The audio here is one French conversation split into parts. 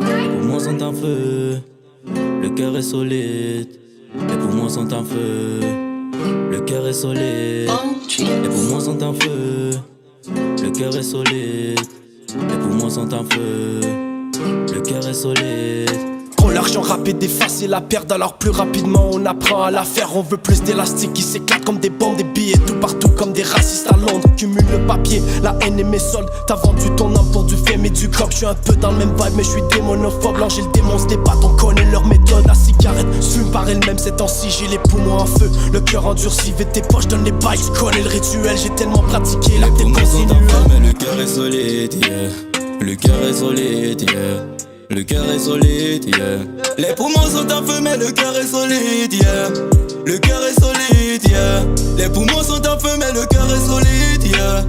Les poumons sont en feu, le cœur est solide. Les poumons sont en feu, le cœur est solide. Les poumons sont en feu, le cœur est solide. Les poumons sont en feu, le cœur est solide. Quand l'argent rapide est facile à perdre, alors plus rapidement on apprend à la faire. On veut plus d'élastique qui s'éclatent comme des bombes, des billets tout partout comme des racistes à Londres. Cumule le papier, la haine et mes soldes. T'as vendu ton âme pour du fame et du croc. J'suis un peu dans le même vibe mais j'suis démonophobe. L'ange et le démon se débattent, on connaît leur méthode. La cigarette se fume par elle-même ces temps-ci. J'ai les poumons en feu, le cœur endurci. Vite tes poches, donne les bails, j'connais le rituel. J'ai tellement pratiqué, la tête continue. Mais le cœur est solide, yeah. Le cœur est solide, yeah. Le cœur est solide, yeah. Les poumons sont en feu mais le cœur est solide, yeah. Le cœur est solide, yeah. Les poumons sont en feu mais le cœur est solide, yeah.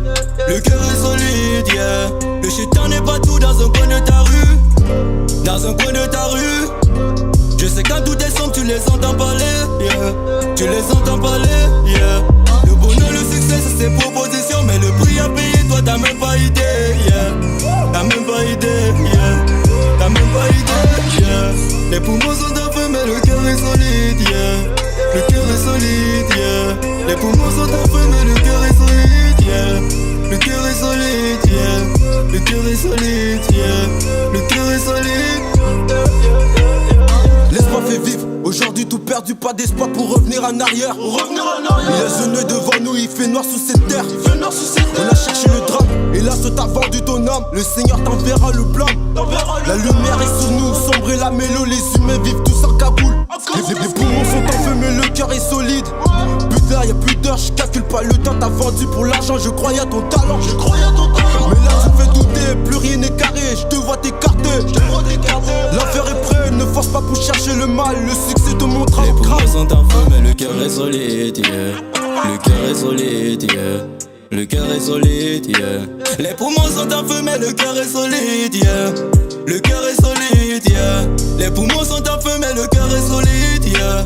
Le cœur est solide, yeah. Le chétan n'est pas tout dans un coin de ta rue. Dans un coin de ta rue. Je sais quand tout est sombre tu les entends parler, yeah. Tu les entends parler, yeah. Le bonheur, le succès c'est ses propositions. Mais le prix à payer toi t'as même pas idée, yeah. T'as même pas idée, yeah. T'as même pas idée, yeah. Les poumons sont en feu mais le cœur est solide, yeah. Le cœur est solide, yeah. Les poumons sont en feu mais le cœur est solide, yeah. Le cœur est solide, yeah. Le cœur est solide, yeah. Le cœur est solide. L'espoir fait vivre, aujourd'hui tout perdu, pas d'espoir pour revenir en arrière. Il laisse un œil devant nous, il fait noir sous cette terre. On a cherché le drame, et là ce t'a vendu ton âme. Le Seigneur t'enverra le plan. La lumière est sur nous, sombre et la mélo, les humains vivent tous en Kaboul. Les poumons sont en feu mais le cœur est solide. Putain y'a plus d'heures, je calcule pas le temps. T'as vendu pour l'argent, je croyais à ton talent. Mais là tu me fais douter, plus rien n'est carré. Je te vois t'écarter. L'enfer est prêt, ne force pas pour chercher le mal. Le succès te montre Les en poumons crâne. sont en feu mais le cœur est solide, yeah. Le cœur est solide, yeah. Le cœur est solide, yeah. Les poumons sont en feu mais le cœur est solide, yeah. Le cœur est solide, yeah. Les poumons sont en feu mais le cœur est solide, yeah.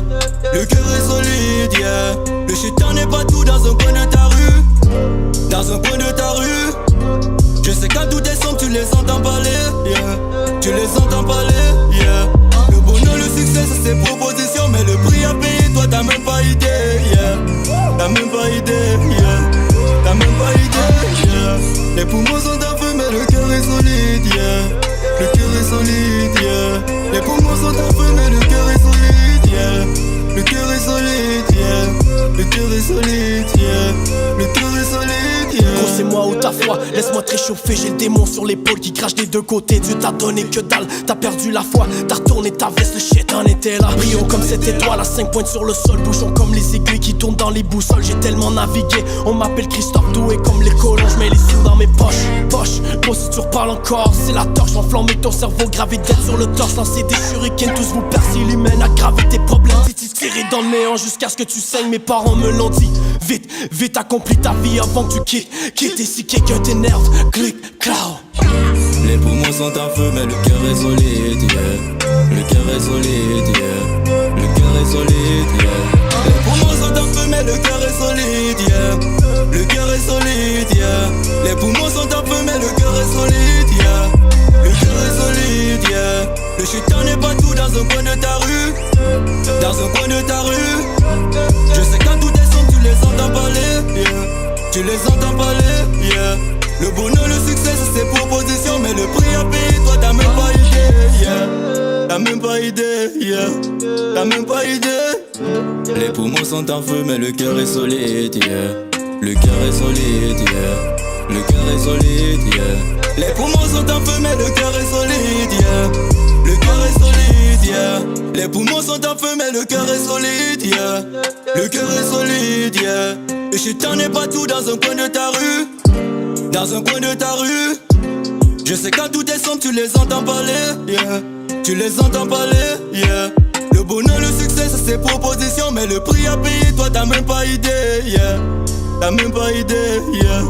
Le cœur est solide, yeah. Le chétan n'est pas tout dans un coin de ta rue. Dans un coin de ta rue. Je sais quand tout est sombre tu les entends parler, yeah. Tu les entends parler, yeah. Le bonheur, le succès c'est ses propositions. Mais le prix à payer toi t'as même pas idée, yeah. T'as même pas idée, yeah. T'as même pas idée, yeah. Les poumons sont en feu mais le cœur est solide, yeah. Le cœur est solide, yeah. Les poumons sont en feu mais le cœur est solide, yeah. Le cœur est solide, yeah. Le cœur est solide, yeah. Le cœur est solide, yeah. Gros c'est moi ou ta foi, laisse-moi te réchauffer. J'ai le démon sur l'épaule qui crache des deux côtés. Dieu t'a donné que dalle, t'as perdu la foi. T'as retourné ta veste, le chétan était là. Brillons comme cette étoile à 5 pointes sur le sol. Bougeons comme les aiguilles qui tournent dans les boussoles. J'ai tellement navigué, on m'appelle Christophe Doué comme les colons. J'mets les sous dans mes poches, Gros si tu reparles encore, c'est la torche. Enflammer ton cerveau, gravé d'être sur le torse. Lancer des shurikens, tous vous percent l'humaine. Aggraver tes problèmes, tirer dans le néant jusqu'à ce que tu saignes. Mes parents me l'ont dit. Vite, vite accomplis ta vie avant que tu quittes. Quitte et si quelqu'un t'énerve, clic, cloud. Les poumons sont en feu mais le cœur est solide, yeah. Le cœur est solide, yeah. Le cœur est solide, yeah. Les poumons sont en feu mais le cœur est solide, yeah. Le cœur est solide, yeah. Les poumons sont en feu mais le cœur est solide, yeah. Le cœur est solide, yeah. Le chétan n'est pas tout dans un coin de ta rue. Dans un coin de ta rue. Je sais quand tout est sombre tu les entends parler, yeah. Tu les entends parler, yeah. Le bonheur, le succès c'est ses propositions. Mais le prix à payer toi t'as même pas idée, yeah. T'as même pas idée, yeah. T'as même pas idée. Les poumons sont en feu mais le cœur est solide, yeah. Le cœur est solide, yeah. Le cœur est solide, yeah. Les poumons sont en feu mais le cœur est solide, yeah. Le cœur est solide, yeah. Les poumons sont en feu mais le cœur est solide, yeah. Le cœur est solide, yeah. Le chétan n'est pas tout dans un coin de ta rue. Dans un coin de ta rue. Je sais quand tout est sombre tu les entends parler, yeah. Tu les entends parler, yeah. Le bonheur, le succès c'est ses propositions. Mais le prix à payer toi t'as même pas idée, yeah. T'as même pas idée, yeah.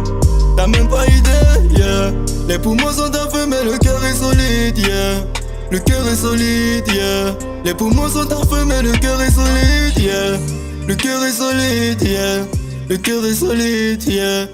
T'as même pas idée, yeah. Les poumons sont en feu mais le cœur est solide, yeah. Le cœur est solide, yeah. Les poumons sont en feu mais le cœur est solide, yeah. Le cœur est solide, yeah. Le cœur est solide, yeah.